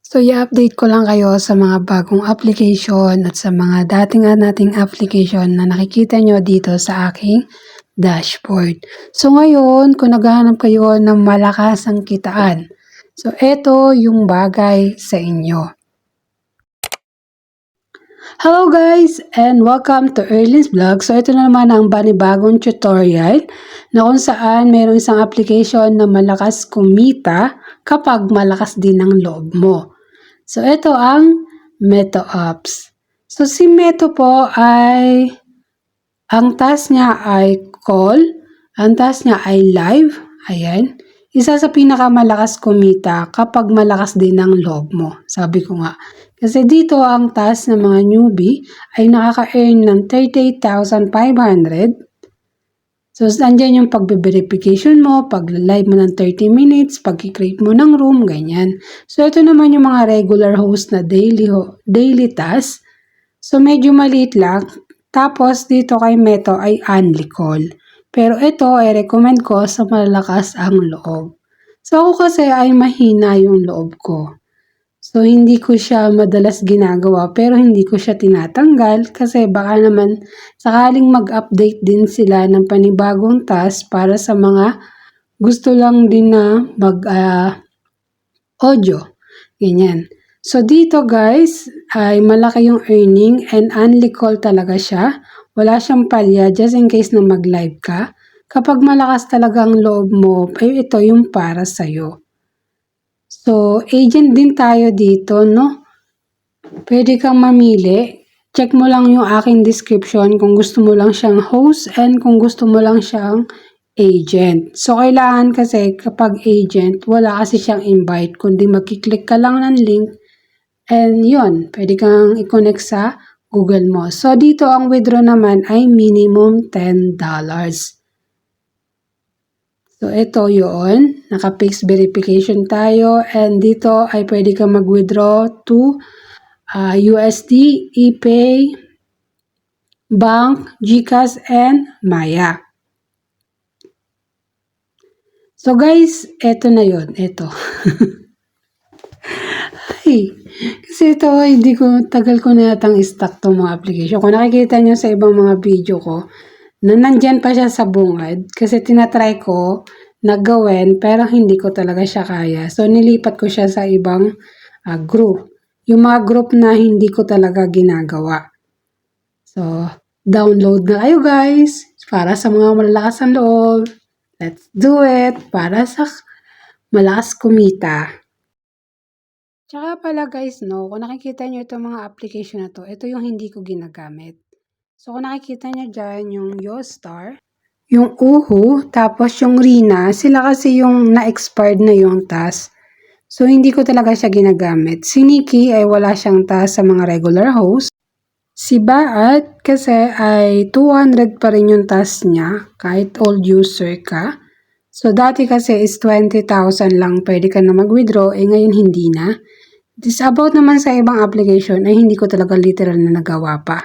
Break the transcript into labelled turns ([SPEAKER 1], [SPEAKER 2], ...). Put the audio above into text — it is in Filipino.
[SPEAKER 1] So, i-update ko lang kayo sa mga bagong application at sa mga dating nating application na nakikita nyo dito sa aking dashboard. So, ngayon, kung naghahanap kayo ng malakas ang kitaan, so, eto yung bagay sa inyo. Hello guys and welcome to Erlin's Vlog. So, ito na naman ang panibagong tutorial na kung saan mayroong isang application na malakas kumita kapag malakas din ang loob mo. So, ito ang Meto Apps. So, si Meto po ay, ang task niya ay call, ang task niya ay live, ayan. Isa sa pinakamalakas kumita kapag malakas din ang loob mo, sabi ko nga. Kasi dito ang task ng mga newbie ay nakaka-earn ng 38,500. So, andyan yung pag-verification mo, pag-live mo ng 30 minutes, pag-create mo ng room, ganyan. So, ito naman yung mga regular host na daily task. So, medyo maliit lang. Tapos, dito kay Meto ay only call. Pero ito ay recommend ko sa malakas ang loob. So, ako kasi ay mahina yung loob ko. So, hindi ko siya madalas ginagawa pero hindi ko siya tinatanggal kasi baka naman sakaling mag-update din sila ng panibagong task para sa mga gusto lang din na mag-audio. Ganyan. So, dito guys ay malaki yung earning and only call talaga siya. Wala siyang palya just in case na mag-live ka. Kapag malakas talaga ang loob mo, ay ito yung para sa'yo. So, agent din tayo dito, no? Pwede kang mamili. Check mo lang yung aking description kung gusto mo lang siyang host and kung gusto mo lang siyang agent. So, kailangan kasi kapag agent, wala kasi siyang invite, kundi magkiklik ka lang ng link and yun, pwede kang i-connect sa Google mo. So, dito ang withdraw naman ay minimum $10. So, ito yun. Naka-fixed verification tayo. And dito ay pwede ka mag-withdraw to USD, ePay, Bank, GCash, and Maya. So, guys, ito na yun. Ito. Ay, kasi ito, hindi ko, tagal ko na yatang i-stock itong mga application. Kung nakikita nyo sa ibang mga video ko, na nandyan pa siya sa bungad kasi tinatry ko na gawin pero hindi ko talaga siya kaya. So, nilipat ko siya sa ibang group. Yung mga group na hindi ko talaga ginagawa. So, download na kayo guys para sa mga malalakas ang loob. Let's do it para sa malakas kumita. Tsaka pala guys, no, kung nakikita nyo itong mga application na to, ito yung hindi ko ginagamit. So, kung nakikita nyo dyan, yung YoStar, yung Uhu, tapos yung Rina, sila kasi yung na-expired na yung task. So, hindi ko talaga siya ginagamit. Si Nikki ay wala siyang task sa mga regular host. Si Baat kasi ay 200 pa rin yung task niya, kahit old user ka. So, dati kasi is 20,000 lang pwede ka na mag-withdraw, ngayon hindi na. This about naman sa ibang application ay hindi ko talaga literal na nagawa pa.